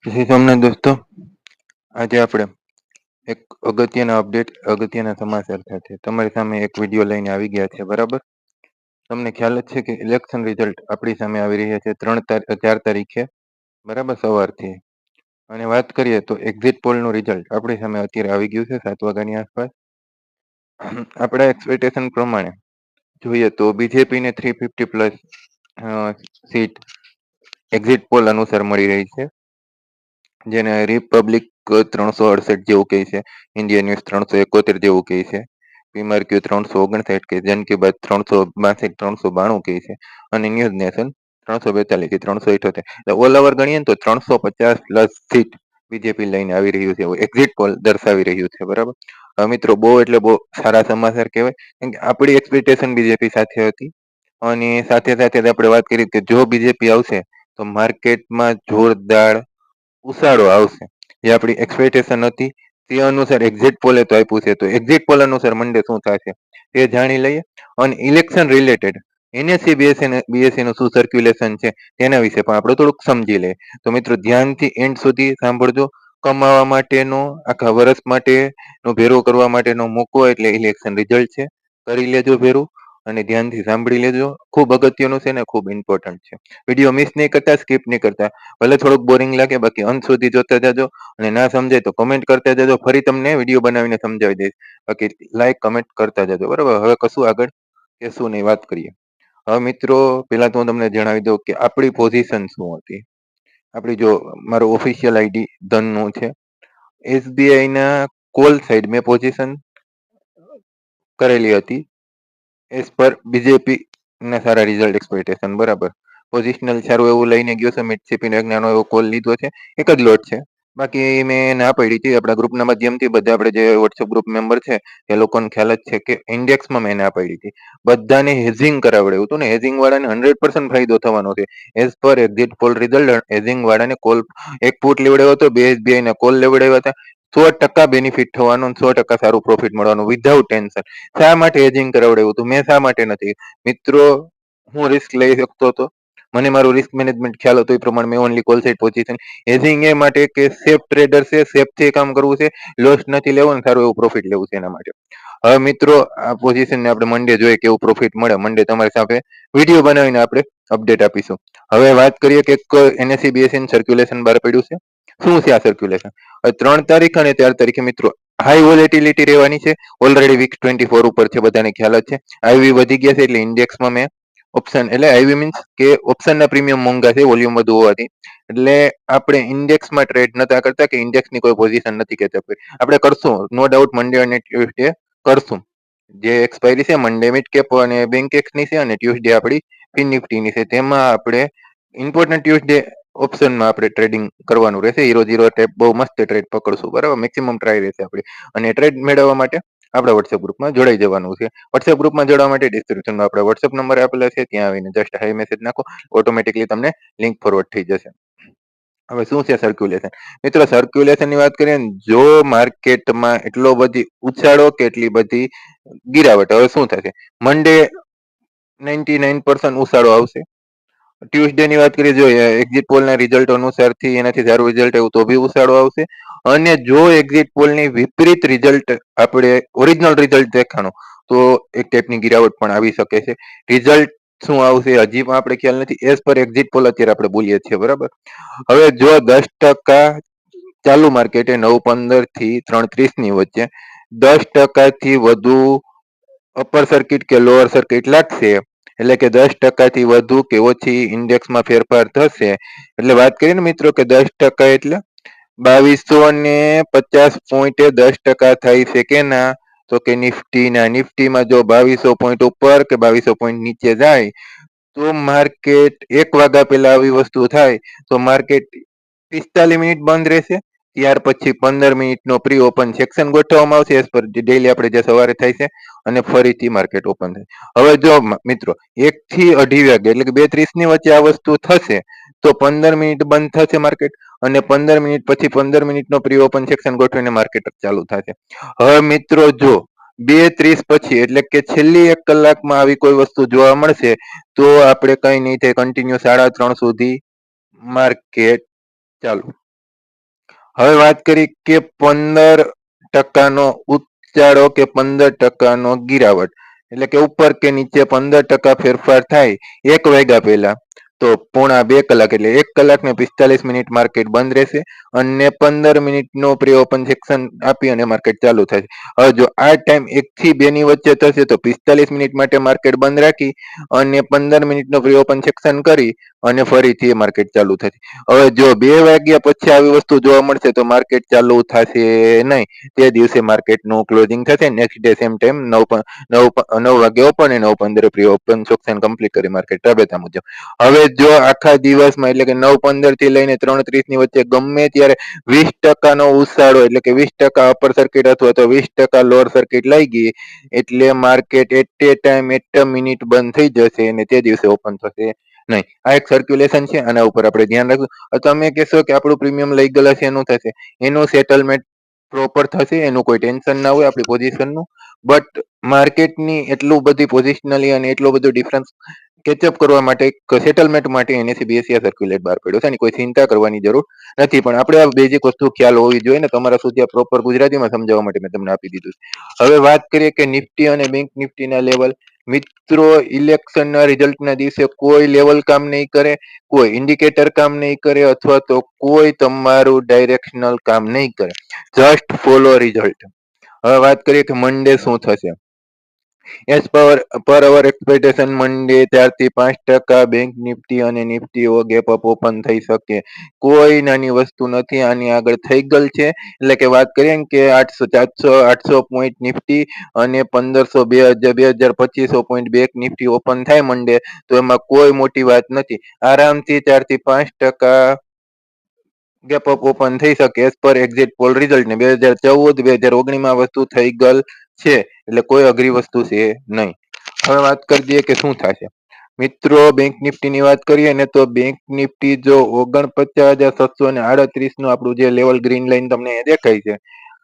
જય સોમનાથ દોસ્તો, આજે આપણે એક અગત્યના અપડેટ, અગત્યના સમાચાર સાથે તમારી સામે એક વિડીયો લઈને આવી ગયા છે. બરાબર, તમને ખ્યાલ જ છે કે ઇલેક્શન રિઝલ્ટ આપણી સામે આવી રહ્યા છે 4 તારીખે. બરાબર, સવારથી. અને વાત કરીએ તો એક્ઝિટ પોલનું રિઝલ્ટ આપણી સામે અત્યારે આવી ગયું છે 7 વાગ્યાની આસપાસ. આપણા એક્સપેક્ટેશન પ્રમાણે જોઈએ તો બીજેપીને 350+ સીટ એક્ઝિટ પોલ અનુસાર મળી રહી છે, જેને રિપબ્લિક 368 જેવું કહે છે, ઇન્ડિયા ન્યૂઝ 371 જેવું કહે છે, પીમાર્ક્યુ 359 કે જન કી બાત 362 392 કહે છે, અને ન્યૂઝ નેશન 342 થી 378. એટલે ઓલ ઓવર ગણીએ ને તો 350+ સીટ બીજેપી લઈને આવી રહ્યું છે, એવું એક્ઝિટ પોલ દર્શાવી રહ્યું છે. બરાબર, મિત્રો બહુ એટલે બહુ સારા સમાચાર કહેવાય, કેમ કે આપણી એક્સપેક્ટેશન બીજેપી સાથે હતી. અને સાથે સાથે આપણે વાત કરી કે જો બીજેપી આવશે તો માર્કેટમાં જોરદાર ઉછાળો આવશે. જે આપણી એક્સપેક્ટેશન હતી તે અનુસાર એક્ઝિટ પોલે તો આપ્યું છે, તો એક્ઝિટ પોલ અનુસાર મંડે શું થશે તે જાણી લઈએ. અને ઇલેક્શન રિલેટેડ એનએસસી બીએસસી નું શું સર્ક્યુલેશન છે તેના વિશે પણ આપણે થોડુંક સમજી લઈએ. તો મિત્રો ધ્યાનથી એન્ડ સુધી સાંભળજો. કમાવા માટેનો, આખા વર્ષ માટેનો ભેરો કરવા માટેનો મોકો એટલે ઇલેક્શન રિઝલ્ટ છે. કરી લેજો ભેરું અને ધ્યાનથી સાંભળી લેજો. ખૂબ અગત્યનું છે ને ખૂબ ઇમ્પોર્ટન્ટ છે. વિડીયો મિસ નહીં કરતા, સ્કીપ નહીં કરતા. ભલે થોડુંક બોરિંગ લાગે, બાકી અંત સુધી જોતા જજો. અને ના સમજાય તો કમેન્ટ કરતા જજો, ફરી તમને વિડીયો બનાવીને સમજાવી દઈશ. બાકી લાઈક કમેન્ટ કરતા જજો. બરાબર, હવે કશું આગળ કશું નહીં, વાત કરીએ. હવે મિત્રો, પેલા તો હું તમને જણાવી દઉં કે આપણી પોઝિશન શું હતી. આપણી જો મારો ઓફિશિયલ આઈડી ધનનું છે, એસબીઆઈ ના કોલ સાઈડ મેં પોઝિશન કરેલી હતી એઝ પર બીજેપી ના સારા રિઝલ્ટ એક્સપેક્ટેશન. બરાબર, પોઝિશનલ સારું એવું લઈને ગયો છે. મિડસીપીનો એક નાનો એવો કોલ લીધો છે, એક જ લોટ છે. બાકી મેં ના પડી હતી આપણા ગ્રુપના માધ્યમથી. બધા આપણે જે વોટ્સએપ ગ્રુપ મેમ્બર છે એ લોકોને ખ્યાલ જ છે કે ઇન્ડેક્સમાં મેં ના પડી હતી. બધાને હેઝિંગ કરાવડાવ્યું હતું ને હેઝિંગ વાળાને 100% ફાયદો થવાનો છે. As per exit poll result હેઝિંગ વાળાને કોલ એક ફૂટ લેવડાવ્યો હતો, બે એસબીઆઈ ના કોલ લેવડાવ્યા હતા. 100% બેનિફિટ થવાનું, 100% સારું પ્રોફિટ મળવાનું વિધાઉટ ટેન્શન. શા માટે હેજિંગ કરાવડાવ્યું હતું, મેં શા માટે નથી? મિત્રો, હું રિસ્ક લઈ શકતો હતો, મને મારું રિસ્ક મેનેજમેન્ટ ખ્યાલ હતો, એ પ્રમાણે મેં only call side position. Hedging એ માટે કે સેફ ટ્રેડર છે, સેફ થી કામ કરવું છે, લોસ નથી લેવો ને સારું એવું પ્રોફિટ લેવું છે એના માટે. હવે મિત્રો, આ પોઝિશન ને આપણે મંડે જોઈએ કેવું પ્રોફિટ મળે. મંડે તમારી સાથે વિડીયો બનાવીને આપણે અપડેટ આપીશું. હવે વાત કરીએ કે એનએસસી બીએસસી સર્ક્યુલેશન બહાર પડ્યું છે. શું છે આ સર્ક્યુલેશન? 3 તારીખ અને 4 તારીખે મિત્રો હાઈ વોલેટિલિટી રહેવાની છે. ઓલરેડી વીક 24 ઉપર છે, બધાને ખ્યાલ જ છે. આઈવી વધી ગયા છે એટલે ઇન્ડેક્સમાં મેં ઓપ્શન, એટલે આઈવી મીન્સ કે ઓપ્શનના પ્રીમિયમ મોંઘા છે વોલ્યુમ વધુ હોવાથી. એટલે આપણે ઇન્ડેક્સમાં ટ્રેડ નતા કરતા કે ઇન્ડેક્સની કોઈ પોઝિશન નથી કહેતા. આપણે કરશું નો ડાઉટ, મંડે અને ટ્યુઝડે કરશું. જે એક્સપાયરી છે મંડે મિડ કેપ અને બેંક એક્સની છે, અને ટ્યુઝડે આપણી ફિન નિફ્ટીની છે. તેમાં આપણે ઇમ્પોર્ટન્ટ ટ્યુઝડે ઓપ્શનમાં આપણે ટ્રેડિંગ કરવાનું રહેશે. 0-0 ટેપ બહુ મસ્ત ટ્રેડ પકડશું. બરાબર, મેક્સિમમ ટ્રાય રહેશે આપણી. અને ટ્રેડ મેળવવા માટે આપણા વોટ્સએપ ગ્રુપમાં જોડાઈ જવાનું છે. વોટ્સએપ ગ્રુપમાં જોડવા માટે ડિસ્ક્રિપ્શનમાં આપણે વોટ્સએપ નંબર આપેલા છે, ત્યાં આવીને જસ્ટ હાઈ મેસેજ નાખો, ઓટોમેટિકલી તમને લિંક ફોરવર્ડ થઈ જશે. હવે શું છે સર્ક્યુલેશન? મિત્રો, સર્ક્યુલેશન ની વાત કરીએ ને, જો માર્કેટમાં એટલો બધી ઉછાળો કે એટલી બધી ગિરાવટ, હવે શું થશે? મંડે 99% ઉછાળો આવશે. ટ્યુઝડે ની વાત કરીએ, જો એક્ઝિટ પોલ ના રિઝલ્ટ અનુસાર થી એનાથી સારું રિઝલ્ટ એવું તો બી ઉછાળો આવશે. અને જો એક્ઝિટ પોલ ની વિપરીત રિઝલ્ટ આપણે ઓરિજિનલ રિઝલ્ટ દેખાણો તો એક ટાઈપની ગિરાવટ પણ આવી શકે છે. રિઝલ્ટ શું આવશે હજી પણ આપણે ખ્યાલ નથી. એઝ પર એક્ઝિટ પોલ અત્યારે આપણે બોલીએ છીએ. બરાબર, હવે જો 10% ચાલુ માર્કેટે 9.15 થી 3.30 ની વચ્ચે 10% થી વધુ અપર સર્કિટ કે લોઅર સર્કિટ લાગશે, એટલે કે 10% થી વધુ કે ઓછી ઇન્ડેક્સમાં ફેરફાર થશે. એટલે વાત કરીએ ને મિત્રો કે 10% એટલે 2250 પોઈન્ટે 10% થાય છે કે ના? તો કે નિફ્ટીમાં જો 2200 પોઈન્ટ ઉપર કે 2200 પોઈન્ટ નીચે જાય તો માર્કેટ 1 વાગ્યા પહેલા આવી વસ્તુ થાય તો માર્કેટ 45 મિનિટ બંધ રહેશે. ત્યાર પછી 15 મિનિટનો પ્રી ઓપન સેક્શન ગોઠવવામાં આવશે એઝ પર ડેઈલી આપણે જે સવારે થાય છે, અને ફરીથી માર્કેટ ઓપન થાય. હવે જો મિત્રો 1 થી 2:30 વાગે એટલે કે 2:30 ની વચ્ચે આ વસ્તુ થશે તો 15 મિનિટ બંધ થશે માર્કેટ, અને 15 મિનિટ પછી 15 મિનિટનો પ્રી ઓપન સેક્શન ગોઠવીને માર્કેટ ચાલુ થશે. હવે મિત્રો, જો 2:30 પછી એટલે કે છેલ્લી 1 કલાકમાં આવી કોઈ વસ્તુ જોવા મળશે તો આપણે કઈ નહીં થાય, કન્ટિન્યુ 3:30 સુધી માર્કેટ ચાલુ. હવે વાત કરી કે 15% ઉછાળો કે 15% ગિરાવટ, એટલે કે ઉપર કે નીચે 15% ફેરફાર થાય 1 વાગ્યા પહેલા, તો પોણા 2 કલાક એટલે 1 કલાક ને 45 મિનિટ માર્કેટ બંધ રહેશે અને 15 મિનિટનો પ્રી ઓપન સેક્શન આપી અને માર્કેટ ચાલુ થશે. હવે જો આ ટાઈમ 1 થી 2 ની વચ્ચે થશે તો 45 મિનિટ માટે માર્કેટ બંધ રાખી અને 15 મિનિટનો પ્રી ઓપન સેક્શન કરી અને ફરીથી માર્કેટ ચાલુ થશે. હવે જો 2 વાગ્યા પછી આવી વસ્તુ જોવા મળશે તો માર્કેટ ચાલુ થશે નહીં, તે દિવસે માર્કેટનું ક્લોઝિંગ થશે નેક્સ્ટ ડે સેમ ટાઈમ 9 વાગે ઓપન અને 9:15 પ્રી ઓપન સેક્શન કમ્પ્લીટ કરી માર્કેટ રાબેતા મુજબ. હવે જો આખા દિવસમાં એટલે કે 9:15 થી લઈને 3:30 ની વચ્ચે ગમે ત્યારે 20% નો ઉછાળો એટલે કે 20% અપર સર્કિટ અથવા તો 20% લોઅર સર્કિટ લઈ ગઈ એટલે market at a time at minute બંધ થઈ જશે અને તે દિવસે ઓપન થશે નહીં. આ એક સર્ક્યુલેશન છે, આના ઉપર આપણે ધ્યાન રાખવું. તમે કહેશો કે આપણું પ્રીમિયમ લઈ ગયેલા છે એનું થશે, એનું સેટલમેન્ટ પ્રોપર થશે, એનું કોઈ ટેન્શન ના હોય આપણી પોઝિશનનું. બટ માર્કેટની એટલું બધી પોઝિશનલી અને એટલો બધો ડિફરન્સ કેચઅપ કરવા માટે સેટલમેન્ટ માટે એનએસસી બીએસસી સર્ક્યુલેટ બહાર પડ્યો છે અને કોઈ ચિંતા કરવાની જરૂર નથી. પણ આપણે આ બેઝિક વસ્તુ ખ્યાલ હોવી જોઈએ ને, તમારા સુધી પ્રોપર ગુજરાતીમાં સમજાવવા માટે મેં તમને આપી દીધું. હવે વાત કરીએ કે નિફ્ટી અને બેંક નિફ્ટીના લેવલ. મિત્રો, ઇલેક્શનના રિઝલ્ટના દિવસે કોઈ લેવલ કામ નહીં કરે, કોઈ ઇન્ડિકેટર કામ નહીં કરે અથવા તો કોઈ તમારું ડાયરેક્શનલ કામ નહીં કરે. Just follow result. હવે વાત કરીએ કે મંડે શું થશે. એઝ પર અવર એક્સપેક્ટેશન મંડે 4 થી 5% બેંક નિફ્ટી અને નિફ્ટી ગેપ અપ ઓપન થઈ શકે. કોઈ નાની વસ્તુ નથી, આની આગળ થઈ ગયેલ છે. એટલે કે વાત કરીએ ને કે 800 પોઈન્ટ નિફ્ટી અને 1500 2250 પોઈન્ટ બેંક નિફ્ટી ઓપન થાય મંડે, તો એમાં કોઈ મોટી વાત નથી. આરામથી 4 થી 5% ગેપ અપ ઓપન થઈ શકે as per exit poll result ને 2014 2019 માં વસ્તુ થઈ ગયેલ છે, એટલે કોઈ અઘરી વસ્તુ છે નહીં. હવે વાત કરી દઈએ કે શું થશે. મિત્રો, બેંક નિફ્ટી ની વાત કરીએ ને તો બેંક નિફ્ટી જો 49,738 નું આપણું જે લેવલ ગ્રીન લાઈન તમને દેખાય છે,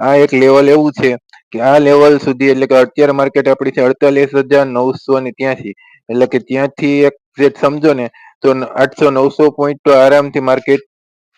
આ એક લેવલ એવું છે કે આ લેવલ સુધી એટલે કે અત્યારે માર્કેટ આપણી છે 48,983, એટલે કે ત્યાંથી એક સમજો ને તો 800-900 પોઈન્ટ તો આરામથી માર્કેટ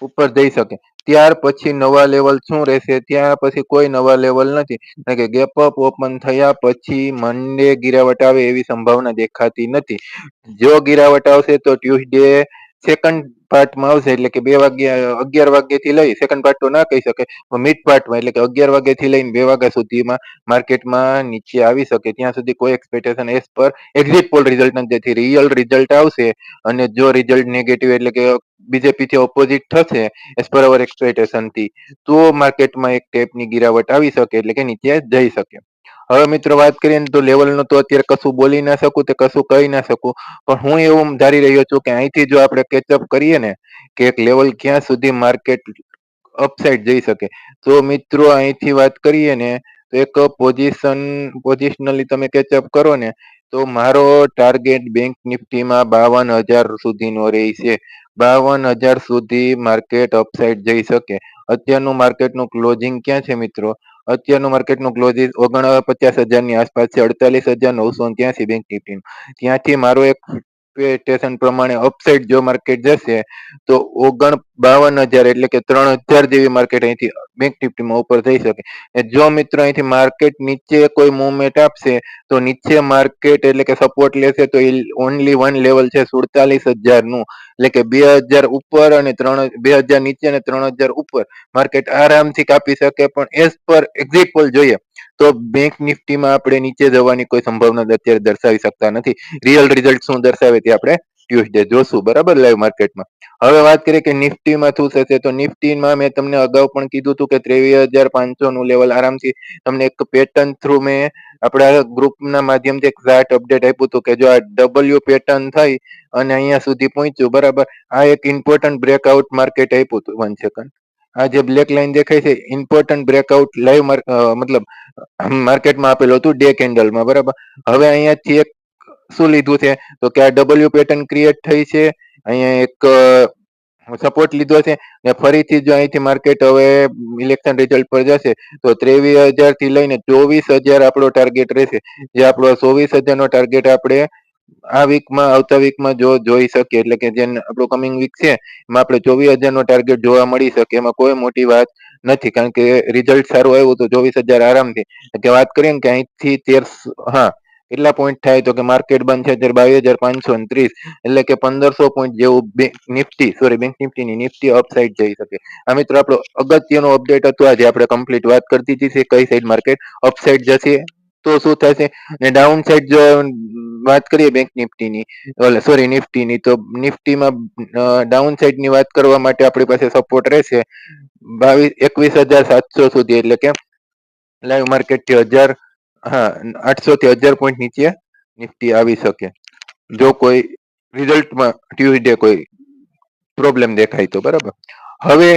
ઉપર જઈ શકે. ત્યાર પછી નવા લેવલ શું રહેશે, ત્યાં પછી કોઈ નવા લેવલ નથી. કે ગેપ અપ ઓપન થયા પછી મંડે ગિરાવટ આવે એવી સંભાવના દેખાતી નથી. જો ગિરાવટ આવશે તો ટ્યુઝડે સેકન્ડ પાર્ટમાં આવશે, એટલે કે 11 વાગ્યાથી લઈ સેકન્ડ પાર્ટ તો ના કહી શકે, મિડ પાર્ટમાં એટલે કે 11 વાગ્યાથી લઈને 2 વાગ્યા સુધીમાં માર્કેટમાં નીચે આવી શકે. ત્યાં સુધી કોઈ expectation as per exit poll result નથી. જેથી રિયલ રિઝલ્ટ આવશે અને જો રિઝલ્ટ નેગેટિવ એટલે કે બીજેપી થી ઓપોઝિટ થશે એઝ પર અવર એક્સપેક્ટેશન થી, તો માર્કેટમાં એક ટેપની ગિરાવટ આવી શકે એટલે કે નીચે જઈ શકે. હવે મિત્રો વાત કરીએ ને તો લેવલનું તો અત્યારે કશું બોલી ના શકું, તે કશું કહી ના શકું, પણ હું એવું ધારી રહ્યો છું કે અહીંથી જો આપણે કેચઅપ કરીએ ને કે એક લેવલ ક્યાં સુધી માર્કેટ અપસાઇડ જઈ શકે, તો મિત્રો અહીંથી વાત કરીએ ને તો એક પોઝિશનલી તમે કેચઅપ કરો ને તો મારો ટાર્ગેટ બેંક નિફ્ટીમાં 52,000 સુધીનો રહેશે. 52,000 સુધી માર્કેટ અપસાઇડ જઈ શકે. અત્યારનું માર્કેટનું ક્લોઝિંગ ક્યાં છે મિત્રો? અત્યારનું માર્કેટનું ક્લોઝિંગ 49,000 ની આસપાસ છે, 48,983 બેંક નિફ્ટી. ત્યાંથી મારો એક એક્સપેક્ટેશન પ્રમાણે અપસાઇડ જો માર્કેટ જશે તો 52,000 એટલે કે 3,000 જેવી માર્કેટ અહીંથી બેંક નિફ્ટીમાં ઉપર થઈ શકે. જો મિત્રો અહીંથી માર્કેટ નીચે કોઈ મુવમેન્ટ આપશે તો નીચે માર્કેટ એટલે કે સપોર્ટ લેશે તો ઓનલી વન લેવલ છે 47,000 નું, એટલે કે 2,000 ઉપર અને 2,000 નીચે અને 3,000 ઉપર માર્કેટ આરામથી કાપી શકે. પણ એઝ પર એક્ઝિટ પોલ જોઈએ તો બેંક નિફ્ટીમાં આપણે નીચે જવાની કોઈ સંભાવના અત્યારે દર્શાવી શકતા નથી. રિયલ રિઝલ્ટ શું દર્શાવે તે આપણે ટ્યુઝડે જોશું, બરાબર, લાઈવ માર્કેટમાં. હવે વાત કરીએ કે નિફ્ટીમાં શું થશે, તો નિફ્ટીમાં મેં તમને અગાઉ પણ કીધું હતું કે 23,500 નું લેવલ આરામથી તમને એક પેટર્ન થ્રુ મેં આપણા ગ્રુપના માધ્યમથી એક ચાર્ટ અપડેટ આપ્યું હતું કે જો આ ડબલ્યુ પેટર્ન થઈ અને અહીંયા સુધી પહોંચ્યું, બરાબર, આ એક ઇમ્પોર્ટન્ટ બ્રેકઆઉટ માર્કેટ આપ્યું હતું. 1 સેકન્ડ, આ જે બ્લેક લાઈન દેખાય છે ઇમ્પોર્ટન્ટ બ્રેકઆઉટ લાઈવ મતલબ માર્કેટમાં આપેલું હતું ડે કેન્ડલમાં, બરાબર. હવે અહીંયાથી એક શું લીધું છે તો કે આ ડબલ્યુ પેટર્ન ક્રિએટ થઈ છે, અહીંયા એક સપોર્ટ લીધો છે ને ફરીથી જો અહીંથી માર્કેટ હવે ઇલેક્શન રિઝલ્ટ પર જશે તો 23,000 થી લઈને 24,000 આપણો ટાર્ગેટ રહેશે. જે આપણો 24,000 નો ટાર્ગેટ આપણે આ વીકમાં આવતા વીકમાં જો જોઈ શકીએ એટલે કે જે આપણું કમિંગ વીક છે એમાં આપણે 24,000 નો ટાર્ગેટ જોવા મળી શકે એમાં કોઈ મોટી વાત નથી કારણ કે રિઝલ્ટ સારું આવ્યું તો 24,000 આરામથી કે વાત કરીએ ને કે અહીંથી 13 હા કેટલા પોઈન્ટ થાય તો કે માર્કેટ બંધ છે ત્યારે 22,529 એટલે કે 1,500 પોઈન્ટ જેવું બેંક નિફ્ટી ની નિફ્ટી અપસાઇડ જઈ શકે આ મિત્રો આપણો અગત્યનો અપડેટ હતો આજે આપણે કમ્પ્લીટ વાત કરતી હતી કઈ સાઈડ માર્કેટ અપસાઇડ જશે તો શું થશે ને ડાઉન સાઈડ જો વાત કરીએ બેંક નિફ્ટીની સોરી નિફ્ટીની તો નિફ્ટીમાં ડાઉન સાઈડ ની વાત કરવા માટે આપણી પાસે સપોર્ટ રહેશે 21,700 સુધી એટલે કે લાઈવ માર્કેટ થી 1,000 હા 800 થી 1,000 પોઈન્ટ નીચે નિફ્ટી આવી શકે જો કોઈ રિઝલ્ટમાં ટ્યુઝડે કોઈ પ્રોબ્લેમ દેખાય તો બરાબર હવે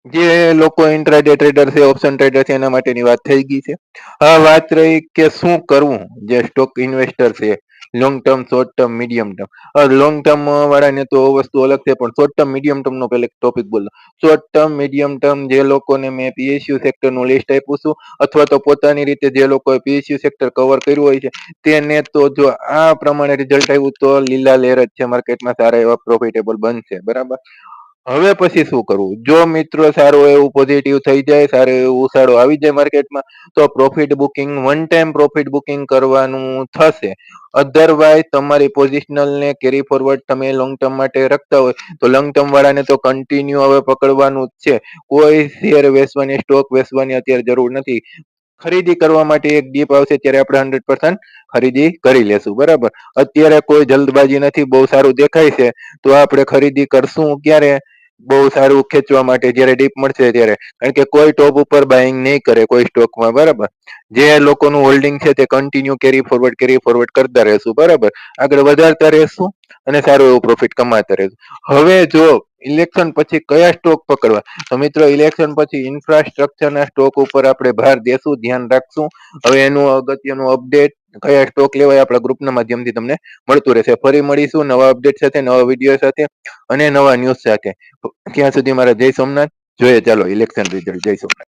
જે લોકો ઇન્ટ્રાડે ટ્રેડર છે ઓપ્શન ટ્રેડર છે એના માટેની વાત થઈ ગઈ છે હા વાત રહી કે શું કરવું જે સ્ટોક ઇન્વેસ્ટર છે long term short term medium term long term વાળાને તો વસ્તુ અલગ છે પણ શોર્ટ ટર્મ મીડિયમ ટર્મ નો પેલા ટોપિક બોલો શોર્ટ ટર્મ મીડિયમ ટર્મ જે લોકોને મેં પીએસયુ સેક્ટર નું લિસ્ટ આપ્યું છું અથવા તો પોતાની રીતે જે લોકોએ પીએસયુ સેક્ટર કવર કર્યું હોય છે તેને તો જો આ પ્રમાણે રિઝલ્ટ આવ્યું તો લીલા લહેર જ છે માર્કેટમાં સારા એવા પ્રોફિટેબલ બનશે બરાબર હવે પછી શું કરવું જો મિત્રો સારું એવું પોઝિટિવ થઈ જાય સારો એવો ઉછાળો આવી જાય માર્કેટમાં તો profit booking one time profit booking કરવાનું થશે અધરવાઇઝ તમારી પોઝિશનલ ને કેરી ફોરવર્ડ તમે લોંગ ટર્મ માટે રખતા હોય તો લોંગ ટર્મ વાળાને તો કન્ટિન્યુ હવે પકડવાનું જ છે કોઈ શેર વેચવાની સ્ટોક વેચવાની અત્યારે જરૂર નથી ખરીદી કરવા માટે એક ડીપ આવશે ત્યારે આપણે 100% ખરીદી કરી લેશું બરાબર અત્યારે કોઈ જલ્દબાજી નથી બહુ સારું દેખાય છે તો આપણે ખરીદી કરશું ક્યારે બહુ સારું ખેંચવા માટે જયારે ડીપ મળશે ત્યારે કારણ કે કોઈ ટોપ ઉપર બાઇંગ નહીં કરે કોઈ સ્ટોકમાં બરાબર જે લોકોનું હોલ્ડિંગ છે તે કન્ટિન્યુ કેરી ફોરવર્ડ કરતા રહેશું બરાબર આગળ વધારતા રહેશું અને સારું એવું પ્રોફિટ કમાતા રહેશું હવે જો ઇલેક્શન પછી કયા સ્ટોક પકડવા તો મિત્રો ઇલેક્શન પછી ઇન્ફ્રાસ્ટ્રક્ચર ના સ્ટોક ઉપર આપણે ભાર દેશું ધ્યાન રાખશું હવે એનું અગત્યનું અપડેટ કયા સ્ટોક લેવાય આપણા ગ્રુપના માધ્યમથી તમને મળતું રહેશે ફરી મળીશું નવા અપડેટ સાથે નવા વિડીયો સાથે અને નવા ન્યૂઝ સાથે ત્યાં સુધી મારા જય સોમનાથ જોઈએ ચાલો ઇલેક્શન રિઝલ્ટ જય સોમનાથ